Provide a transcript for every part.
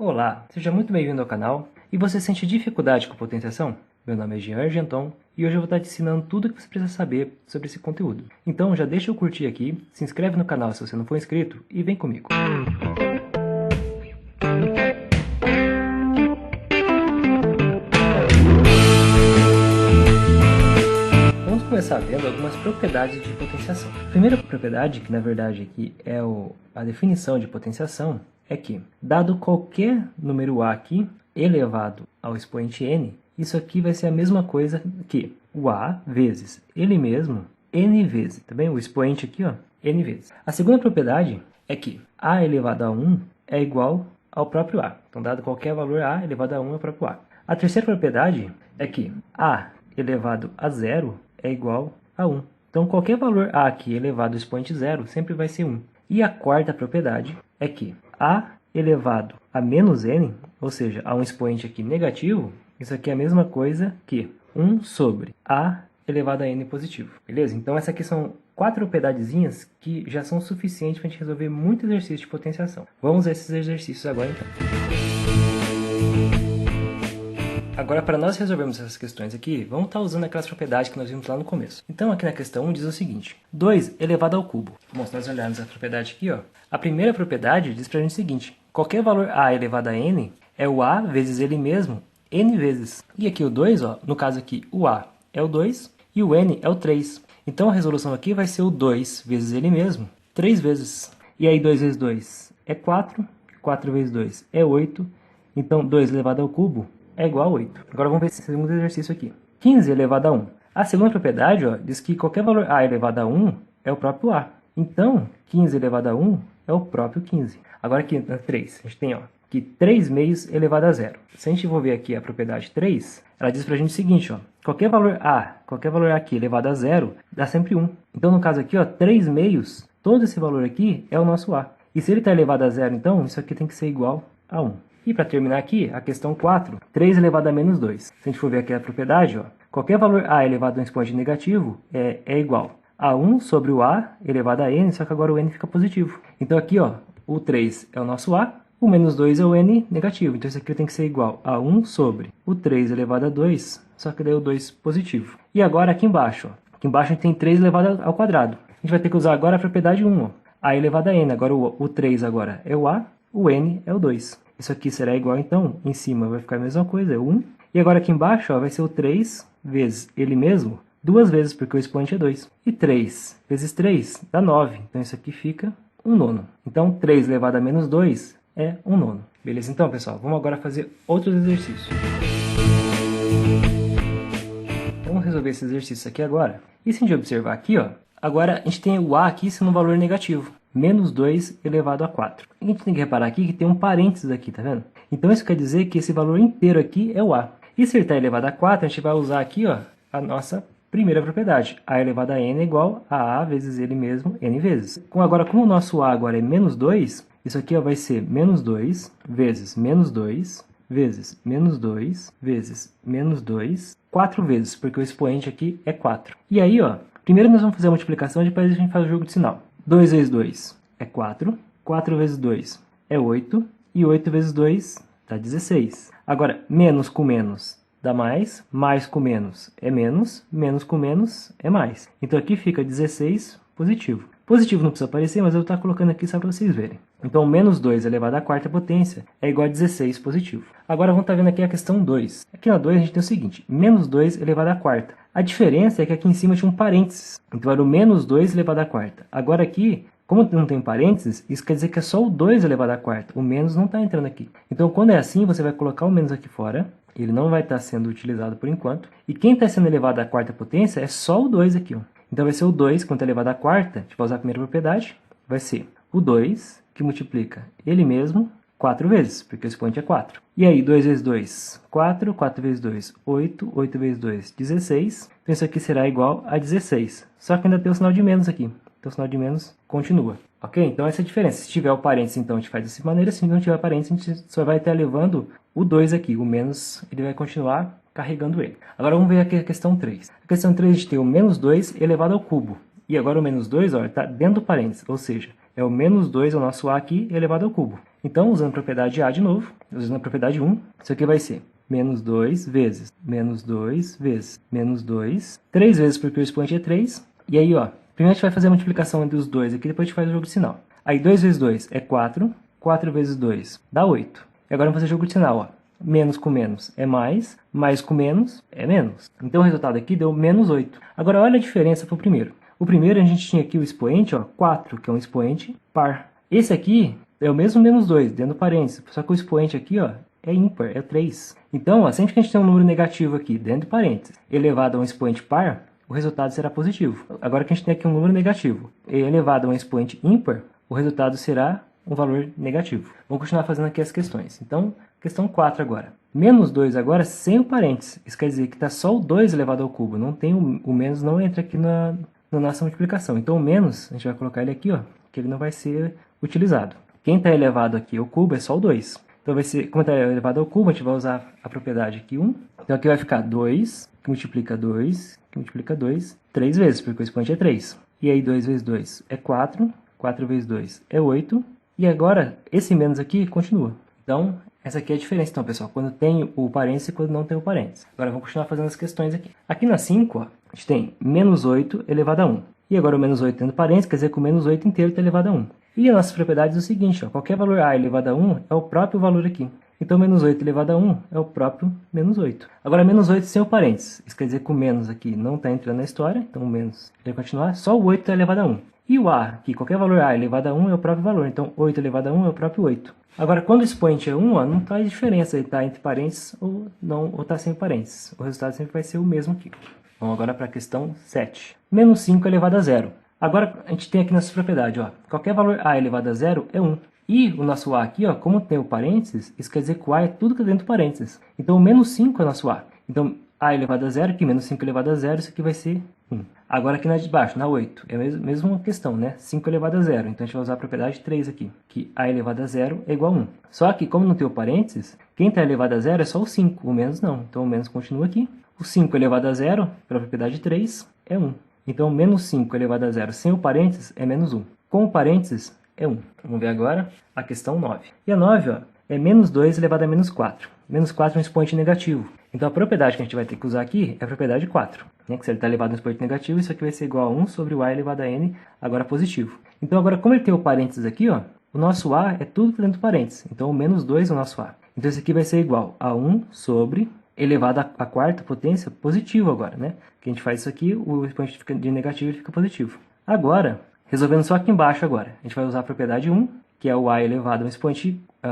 Olá, seja muito bem-vindo ao canal. E você sente dificuldade com potenciação? Meu nome é Jean Argenton e hoje eu vou estar te ensinando tudo o que você precisa saber sobre esse conteúdo. Então já deixa o curtir aqui, se inscreve no canal se você não for inscrito e vem comigo. Vamos começar vendo algumas propriedades de potenciação. A primeira propriedade, que na verdade aqui é a definição de potenciação, é que, dado qualquer número a aqui, elevado ao expoente n, isso aqui vai ser a mesma coisa que o a vezes ele mesmo, n vezes, tá bem? O expoente aqui, ó, n vezes. A segunda propriedade é que a elevado a 1 é igual ao próprio a. Então, dado qualquer valor a elevado a 1 é o próprio a. A terceira propriedade é que a elevado a 0 é igual a 1. Então, qualquer valor a aqui elevado ao expoente 0 sempre vai ser 1. E a quarta propriedade é que a elevado a menos n, ou seja, a um expoente aqui negativo, isso aqui é a mesma coisa que 1 sobre a elevado a n positivo. Beleza? Então, essas aqui são 4 propriedadezinhas que já são suficientes para a gente resolver muito exercício de potenciação. Vamos a esses exercícios agora, então. Agora, para nós resolvermos essas questões aqui, vamos estar usando aquelas propriedades que nós vimos lá no começo. Então, aqui na questão 1 diz o seguinte: 2 elevado ao cubo. Bom, se nós olharmos a propriedade aqui, ó, a primeira propriedade diz para a gente o seguinte: qualquer valor a elevado a n é o a vezes ele mesmo, n vezes. E aqui o 2, ó, no caso aqui, o a é o 2 e o n é o 3. Então, a resolução aqui vai ser o 2 vezes ele mesmo, 3 vezes. E aí, 2 vezes 2 é 4, 4 vezes 2 é 8. Então, 2 elevado ao cubo é igual a 8. Agora vamos ver esse segundo exercício aqui. 15 elevado a 1. A segunda propriedade, ó, diz que qualquer valor a elevado a 1 é o próprio a. Então, 15 elevado a 1 é o próprio 15. Agora aqui na 3, a gente tem, ó, que 3 meios elevado a 0. Se a gente for ver aqui a propriedade 3, ela diz pra gente o seguinte, ó, qualquer valor a aqui elevado a 0 dá sempre 1. Então, no caso aqui, ó, 3 meios, todo esse valor aqui é o nosso a. E se ele está elevado a 0, então, isso aqui tem que ser igual a 1. E para terminar aqui, a questão 4, 3 elevado a menos 2. Se a gente for ver aqui a propriedade, ó, qualquer valor a elevado a um expoente negativo é igual a 1 sobre o a elevado a n, só que agora o n fica positivo. Então aqui, ó, o 3 é o nosso a, o menos 2 é o n negativo. Então isso aqui tem que ser igual a 1 sobre o 3 elevado a 2, só que daí o 2 positivo. E agora aqui embaixo, ó, aqui embaixo a gente tem 3 elevado ao quadrado. A gente vai ter que usar agora a propriedade 1, ó, a elevado a n. Agora o 3 agora é o a, o n é o 2. Isso aqui será igual, então, em cima vai ficar a mesma coisa, é 1. E agora aqui embaixo, ó, vai ser o 3 vezes ele mesmo, 2 vezes, porque o expoente é 2. E 3 vezes 3 dá 9. Então, isso aqui fica 1 nono. Então, 3 elevado a menos 2 é 1 nono. Beleza? Então, pessoal, vamos agora fazer outros exercícios. Vamos resolver esse exercício aqui agora. E se a gente observar aqui, ó, agora a gente tem o a aqui sendo um valor negativo. Menos 2 elevado a 4. A gente tem que reparar aqui que tem um parênteses aqui, tá vendo? Então isso quer dizer que esse valor inteiro aqui é o a. E se ele está elevado a 4, a gente vai usar aqui, ó, a nossa primeira propriedade. A elevado a n é igual a vezes ele mesmo, n vezes. Agora, como o nosso a agora é menos 2, isso aqui, ó, vai ser menos 2 vezes menos 2 vezes menos 2 vezes menos 2, 4 vezes, porque o expoente aqui é 4. E aí, ó, primeiro nós vamos fazer a multiplicação, depois a gente faz o jogo de sinal. 2 vezes 2 é 4, 4 vezes 2 é 8, e 8 vezes 2 dá 16. Agora, menos com menos dá mais com menos é menos com menos é mais. Então aqui fica 16 positivo. Positivo não precisa aparecer, mas eu vou estar colocando aqui só para vocês verem. Então, menos 2 elevado à quarta potência é igual a 16 positivo. Agora, vamos estar vendo aqui a questão 2. Aqui na 2 a gente tem o seguinte, menos 2 elevado à quarta. A diferença é que aqui em cima tinha um parênteses. Então, era o menos 2 elevado à quarta. Agora aqui, como não tem parênteses, isso quer dizer que é só o 2 elevado à quarta. O menos não está entrando aqui. Então, quando é assim, você vai colocar o menos aqui fora. Ele não vai estar sendo utilizado por enquanto. E quem está sendo elevado à quarta potência é só o 2 aqui, ó. Então, vai ser o 2, quando é elevado à quarta, a gente vai usar a primeira propriedade, vai ser o 2, que multiplica ele mesmo 4 vezes, porque o expoente é 4. E aí, 2 vezes 2, 4, 4 vezes 2, 8, 8 vezes 2, 16. Então, isso aqui será igual a 16. Só que ainda tem o sinal de menos aqui. Então, o sinal de menos continua. Ok? Então, essa é a diferença. Se tiver o parênteses, então, a gente faz dessa maneira. Se não tiver parênteses, a gente só vai estar levando o 2 aqui. O menos, ele vai continuar carregando ele. Agora vamos ver aqui a questão 3. A questão 3 a gente tem o menos 2 elevado ao cubo. E agora o menos 2 está dentro do parênteses, ou seja, É o menos 2 é o nosso A aqui elevado ao cubo. Então, usando a propriedade A de novo, usando a propriedade 1, isso aqui vai ser menos 2 vezes, menos 2 vezes, menos 2, 3 vezes porque o expoente é 3. E aí, ó, primeiro a gente vai fazer a multiplicação entre os dois aqui, depois a gente faz o jogo de sinal. Aí 2 vezes 2 é 4, 4 vezes 2 dá 8. E agora vamos fazer o jogo de sinal, ó. Menos com menos é mais com menos é menos. Então o resultado aqui deu menos 8. Agora olha a diferença para o primeiro. O primeiro a gente tinha aqui o expoente, ó, 4, que é um expoente par. Esse aqui é o mesmo menos 2, dentro do parênteses, só que o expoente aqui, ó, é ímpar, é 3. Então, ó, sempre que a gente tem um número negativo aqui, dentro do parênteses, elevado a um expoente par, o resultado será positivo. Agora que a gente tem aqui um número negativo elevado a um expoente ímpar, o resultado será um valor negativo. Vamos continuar fazendo aqui as questões. Então, questão 4 agora. Menos 2 agora sem o parênteses. Isso quer dizer que está só o 2 elevado ao cubo. Não tem o menos, não entra aqui na nossa multiplicação. Então, o menos, a gente vai colocar ele aqui, ó, que ele não vai ser utilizado. Quem está elevado aqui ao cubo é só o 2. Então, vai ser, como está elevado ao cubo, a gente vai usar a propriedade aqui 1. Então, aqui vai ficar 2, que multiplica 2, que multiplica 2, 3 vezes, porque o expoente é 3. E aí, 2 vezes 2 é 4, 4 vezes 2 é 8. E agora, esse menos aqui continua. Então, essa aqui é a diferença, então, pessoal, quando tem o parênteses e quando não tem o parênteses. Agora, vamos continuar fazendo as questões aqui. Aqui na 5, ó, a gente tem menos 8 elevado a 1. E agora o menos 8 tendo parênteses, quer dizer que o menos 8 inteiro está elevado a 1. E as nossas propriedades é o seguinte, ó, qualquer valor a elevado a 1 é o próprio valor aqui. Então, menos 8 elevado a 1 é o próprio menos 8. Agora, menos 8 sem o parênteses. Isso quer dizer que o menos aqui não está entrando na história, então o menos vai continuar, só o 8 está elevado a 1. E o A, que qualquer valor A elevado a 1 é o próprio valor, então 8 elevado a 1 é o próprio 8. Agora, quando o expoente é 1, ó, não faz diferença ele está entre parênteses ou não, ou está sem parênteses. O resultado sempre vai ser o mesmo aqui. Vamos agora para a questão 7. Menos 5 elevado a 0. Agora, a gente tem aqui nessa propriedade, ó, qualquer valor A elevado a 0 é 1. E o nosso A aqui, ó, como tem o parênteses, isso quer dizer que o A é tudo que é dentro do parênteses. Então, o menos 5 é o nosso A. Então, A elevado a 0, aqui menos 5 elevado a 0, isso aqui vai ser 1. Agora aqui na de baixo, na 8, é a mesma questão, né? 5 elevado a 0, então a gente vai usar a propriedade 3 aqui, que A elevado a 0 é igual a 1. Só que, como não tem o parênteses, quem está elevado a 0 é só o 5, o menos não. Então o menos continua aqui. O 5 elevado a 0, pela propriedade 3, é 1. Então menos 5 elevado a 0 sem o parênteses é menos 1. Com o parênteses é 1. Vamos ver agora a questão 9. E a 9, ó, é menos 2 elevado a menos 4. Menos 4 é um expoente negativo. Então a propriedade que a gente vai ter que usar aqui é a propriedade 4. Né? Que se ele está elevado a um expoente negativo, isso aqui vai ser igual a 1 sobre o A elevado a n, agora positivo. Então agora, como ele tem o parênteses aqui, ó, o nosso A é tudo dentro do parênteses. Então o menos 2 é o nosso A. Então isso aqui vai ser igual a 1 sobre elevado à quarta potência positivo agora, né? Que a gente faz isso aqui, o expoente fica de negativo e fica positivo. Agora, resolvendo só aqui embaixo agora, a gente vai usar a propriedade 1, que é o A elevado a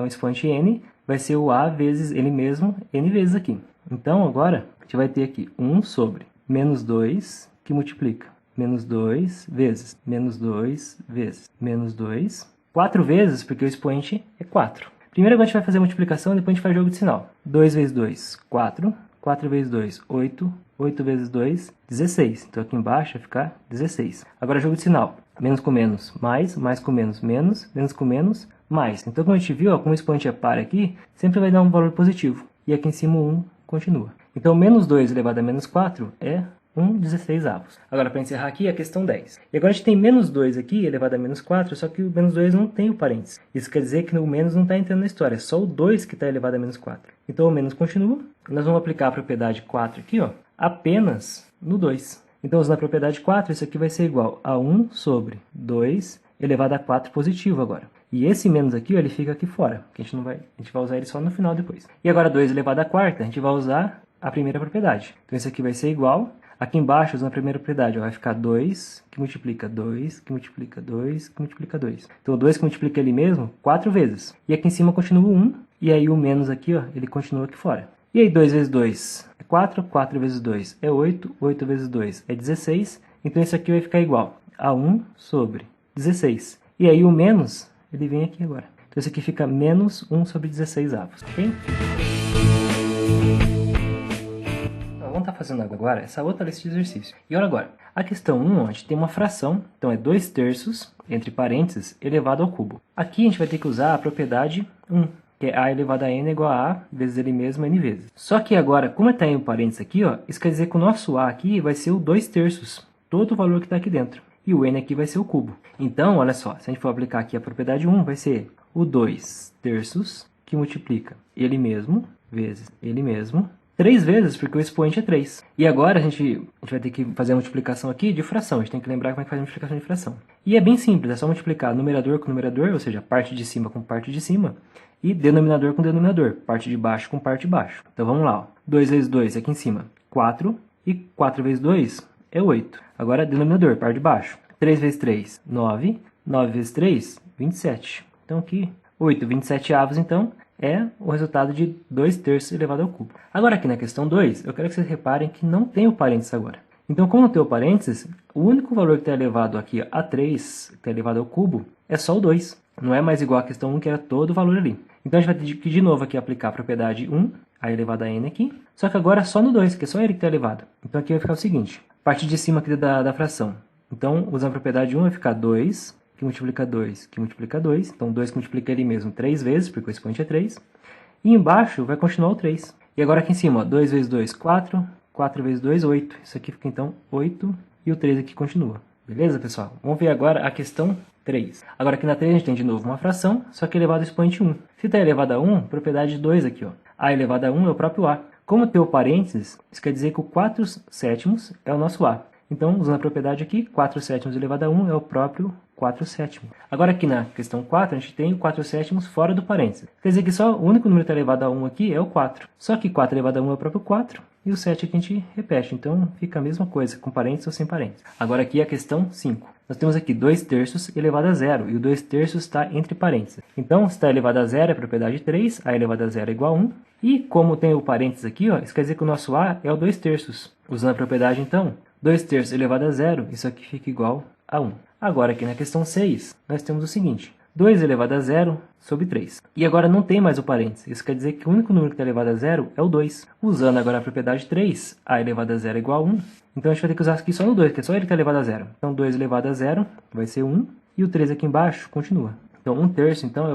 um expoente n, vai ser o A vezes ele mesmo, n vezes aqui. Então, agora, a gente vai ter aqui 1 sobre menos 2, que multiplica menos 2 vezes menos 2 vezes menos 2, 4 vezes, porque o expoente é 4. Primeiro agora a gente vai fazer a multiplicação, depois a gente faz jogo de sinal. 2 vezes 2, 4. 4 vezes 2, 8. 8 vezes 2, 16. Então aqui embaixo vai ficar 16. Agora jogo de sinal. Menos com menos, mais com menos, menos com menos, mais. Então como a gente viu, ó, como o expoente é par aqui, sempre vai dar um valor positivo. E aqui em cima o 1 continua. Então menos 2 elevado a menos 4 é 1/16. Agora, para encerrar aqui, a questão 10. E agora a gente tem menos 2 aqui, elevado a menos 4, só que o menos 2 não tem o parênteses. Isso quer dizer que o menos não está entrando na história, é só o 2 que está elevado a menos 4. Então o menos continua. Nós vamos aplicar a propriedade 4 aqui, ó, apenas no 2. Então, usando a propriedade 4, isso aqui vai ser igual a 1 sobre 2 elevado a 4 positivo agora. E esse menos aqui, ó, ele fica aqui fora, que a gente vai usar ele só no final depois. E agora 2 elevado a quarta, a gente vai usar a primeira propriedade. Então isso aqui vai ser igual, aqui embaixo, usando a primeira propriedade, ó, vai ficar 2, que multiplica 2, que multiplica 2, que multiplica 2. Então o 2 que multiplica ele mesmo, 4 vezes. E aqui em cima continua o 1, e aí o menos aqui, ó, ele continua aqui fora. E aí 2 vezes 2 é 4, 4 vezes 2 é 8, 8 vezes 2 é 16. Então isso aqui vai ficar igual a 1 sobre 16. E aí o menos, ele vem aqui agora. Então isso aqui fica menos 1 sobre 16 avos, ok? Vamos estar fazendo agora essa outra lista de exercícios. E olha agora, a questão 1, a gente tem uma fração, então é 2/3, entre parênteses, elevado ao cubo. Aqui a gente vai ter que usar a propriedade 1, que é A elevado a n é igual a A vezes ele mesmo, n vezes. Só que agora, como está em parênteses aqui, ó, isso quer dizer que o nosso A aqui vai ser o 2/3, todo o valor que está aqui dentro. e o n aqui vai ser o cubo. Então, olha só, se a gente for aplicar aqui a propriedade 1, vai ser o 2 terços que multiplica ele mesmo vezes ele mesmo, 3 vezes, porque o expoente é 3. E agora a gente vai ter que fazer a multiplicação aqui de fração. A gente tem que lembrar como é que faz a multiplicação de fração. E é bem simples, é só multiplicar numerador com numerador, ou seja, parte de cima com parte de cima, e denominador com denominador, parte de baixo com parte de baixo. Então vamos lá, ó. 2 vezes 2 aqui em cima, 4, e 4 vezes 2 é 8. Agora denominador, parte de baixo. 3 vezes 3, 9, 9 vezes 3, 27. Então aqui, 8, 27 avos, então, é o resultado de 2 terços elevado ao cubo. Agora aqui na questão 2, eu quero que vocês reparem que não tem o parênteses agora. Então, como não tem o parênteses, o único valor que está elevado aqui a 3, que está elevado ao cubo, é só o 2. Não é mais igual à questão 1, que era todo o valor ali. Então, a gente vai ter que de novo aqui aplicar a propriedade 1, a elevado a n aqui, só que agora só no 2, que é só ele que está elevado. Então, aqui vai ficar o seguinte, parte de cima aqui da fração. Então, usando a propriedade 1, vai ficar 2, que multiplica 2, que multiplica 2. Então, 2 que multiplica ele mesmo 3 vezes, porque o expoente é 3. E embaixo vai continuar o 3. E agora aqui em cima, ó, 2 vezes 2, 4. 4 vezes 2, 8. Isso aqui fica, então, 8. E o 3 aqui continua. Beleza, pessoal? Vamos ver agora a questão 3. Agora aqui na 3 a gente tem de novo uma fração, só que elevado ao expoente 1. Se está elevado a 1, propriedade 2 aqui, ó. A elevado a 1 é o próprio A. Como tem o parênteses, isso quer dizer que o 4 sétimos é o nosso A. Então, usando a propriedade aqui, 4 sétimos elevado a 1 é o próprio 4 sétimos. Agora aqui na questão 4, a gente tem o 4 sétimos fora do parênteses. Quer dizer que só o único número que está elevado a 1 aqui é o 4. Só que 4 elevado a 1 é o próprio 4, e o 7 aqui a gente repete. Então, fica a mesma coisa, com parênteses ou sem parênteses. Agora aqui a questão 5. Nós temos aqui 2 terços elevado a 0, e o 2 terços está entre parênteses. Então, se está elevado a 0 é a propriedade 3, a elevado a 0 é igual a 1. E como tem o parênteses aqui, ó, isso quer dizer que o nosso A é o 2 terços. Usando a propriedade, então, 2 terços elevado a 0, isso aqui fica igual a 1. Agora, aqui na questão 6, nós temos o seguinte, 2 elevado a 0 sobre 3. E agora não tem mais o parênteses, isso quer dizer que o único número que está elevado a 0 é o 2. Usando agora a propriedade 3, a elevado a 0 é igual a 1. Então a gente vai ter que usar aqui só no 2, que é só ele que está elevado a 0. Então 2 elevado a 0 vai ser 1, e o 3 aqui embaixo continua. Então 1 terço, então,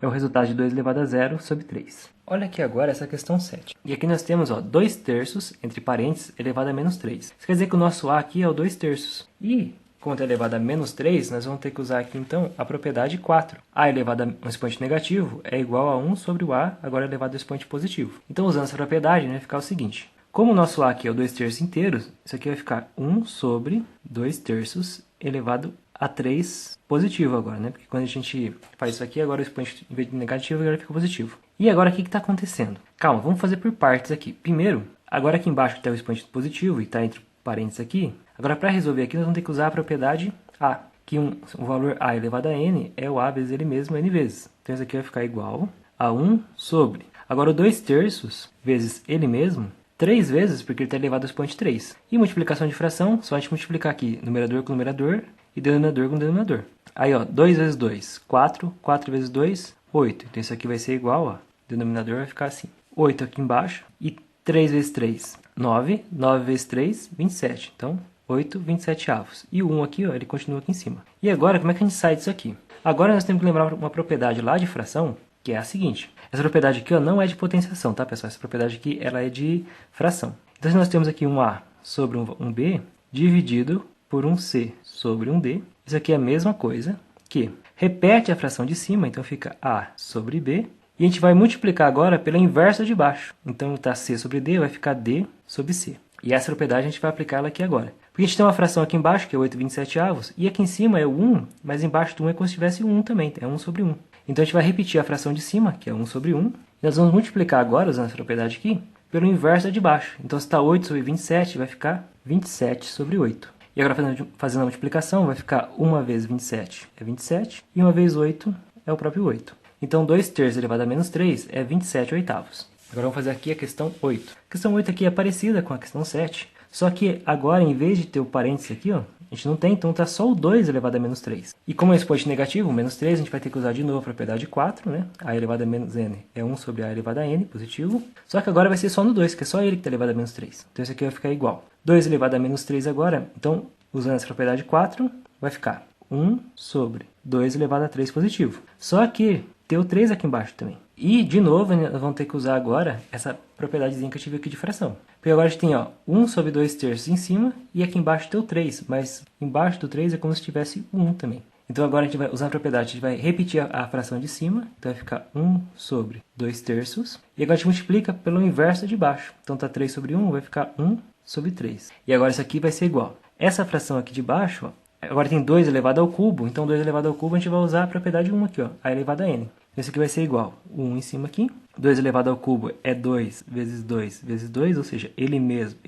é o resultado de 2 elevado a 0 sobre 3. Olha aqui agora essa questão 7. E aqui nós temos, ó, 2 terços, entre parênteses, elevado a menos 3. Isso quer dizer que o nosso A aqui é o 2 terços. E, como está elevado a menos 3, nós vamos ter que usar aqui, então, a propriedade 4. A elevado a um expoente negativo é igual a 1 sobre o A, agora elevado ao expoente positivo. Então, usando essa propriedade, vai ficar o seguinte. Como o nosso A aqui é o 2 terços inteiros, isso aqui vai ficar 1 sobre 2 terços elevado a 3 positivo agora, né? Porque quando a gente faz isso aqui, agora o expoente, em vez de negativo, agora fica positivo. E agora, o que está acontecendo? Calma, vamos fazer por partes aqui. Primeiro, agora aqui embaixo está o expoente positivo e está entre parênteses aqui. Agora, para resolver aqui, nós vamos ter que usar a propriedade A, que o valor A elevado a n é o A vezes ele mesmo, n vezes. Então, isso aqui vai ficar igual a 1 sobre. Agora, o 2 terços vezes ele mesmo, 3 vezes, porque ele está elevado ao expoente 3. E multiplicação de fração, só a gente multiplicar aqui numerador com numerador e denominador com denominador. Aí, ó, 2 vezes 2, 4. 4 vezes 2, 8. Então, isso aqui vai ser igual, ó, o denominador vai ficar assim. 8 aqui embaixo e 3 vezes 3, 9. 9 vezes 3, 27. Então, 8, 27 avos. E o 1 aqui, ó, ele continua aqui em cima. E agora, como é que a gente sai disso aqui? Agora, nós temos que lembrar uma propriedade lá de fração, que é a seguinte. Essa propriedade aqui, ó, não é de potenciação, tá, pessoal? Essa propriedade aqui, ela é de fração. Então, se nós temos aqui um A sobre um B, dividido por um C sobre um D, isso aqui é a mesma coisa que repete a fração de cima, então fica A sobre B, e a gente vai multiplicar agora pela inversa de baixo. Então, está C sobre D, vai ficar D sobre C. E essa propriedade a gente vai aplicar ela aqui agora. Porque a gente tem uma fração aqui embaixo, que é 8/27 avos, e aqui em cima é o 1, mas embaixo do 1 é como se tivesse 1 também, é 1 sobre 1. Então, a gente vai repetir a fração de cima, que é 1 sobre 1, e nós vamos multiplicar agora, usando essa propriedade aqui, pelo inverso de baixo. Então, se está 8 sobre 27, vai ficar 27 sobre 8. E agora, fazendo a multiplicação, vai ficar 1 vezes 27 é 27, e 1 vezes 8 é o próprio 8. Então, 2 terços elevado a menos 3 é 27 oitavos. Agora, vamos fazer aqui a questão 8. A questão 8 aqui é parecida com a questão 7, só que agora, em vez de ter o parênteses aqui, ó, a gente não tem, então está só o 2 elevado a menos 3. E como é expoente negativo, menos 3, a gente vai ter que usar de novo a propriedade 4, né? A elevado a menos n é 1 sobre a elevado a n, positivo. Só que agora vai ser só no 2, que é só ele que está elevado a menos 3. Então, isso aqui vai ficar igual. 2 elevado a menos 3 agora, então, usando essa propriedade 4, vai ficar 1 sobre 2 elevado a 3 positivo. Só que tem o 3 aqui embaixo também. E, de novo, nós vamos ter que usar agora essa propriedadezinha que eu tive aqui de fração. Porque agora a gente tem, ó, 1 sobre 2 terços em cima e aqui embaixo tem o 3. Mas embaixo do 3 é como se tivesse 1 também. Então agora a gente vai usar a propriedade, a gente vai repetir a fração de cima. Então vai ficar 1 sobre 2 terços. E agora a gente multiplica pelo inverso de baixo. Então tá 3 sobre 1, vai ficar 1 sobre 3. E agora isso aqui vai ser igual. Essa fração aqui de baixo, ó, agora tem 2 elevado ao cubo. Então 2 elevado ao cubo a gente vai usar a propriedade 1 aqui, ó, a elevado a n. Esse aqui vai ser igual, 1 em cima aqui, 2 elevado ao cubo é 2 vezes 2 vezes 2, ou seja, ele mesmo,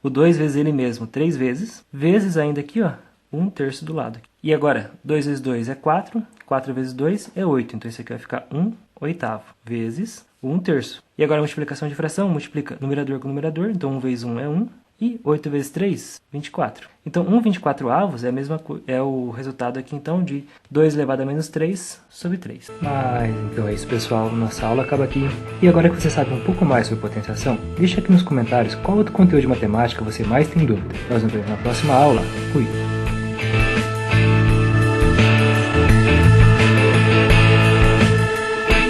o 2 vezes ele mesmo 3 vezes ainda aqui, ó, 1 terço do lado. E agora, 2 vezes 2 é 4, 4 vezes 2 é 8, então esse aqui vai ficar 1 oitavo, vezes 1 terço. E agora a multiplicação de fração, multiplica numerador com numerador, então 1 vezes 1 é 1, e 8 vezes 3, 24. Então, 1/24 é o resultado aqui, então, de 2 elevado a menos 3 sobre 3. Mas, então é isso, pessoal. Nossa aula acaba aqui. E agora que você sabe um pouco mais sobre potenciação, deixa aqui nos comentários qual outro conteúdo de matemática você mais tem dúvida. Nós nos vemos na próxima aula. Fui!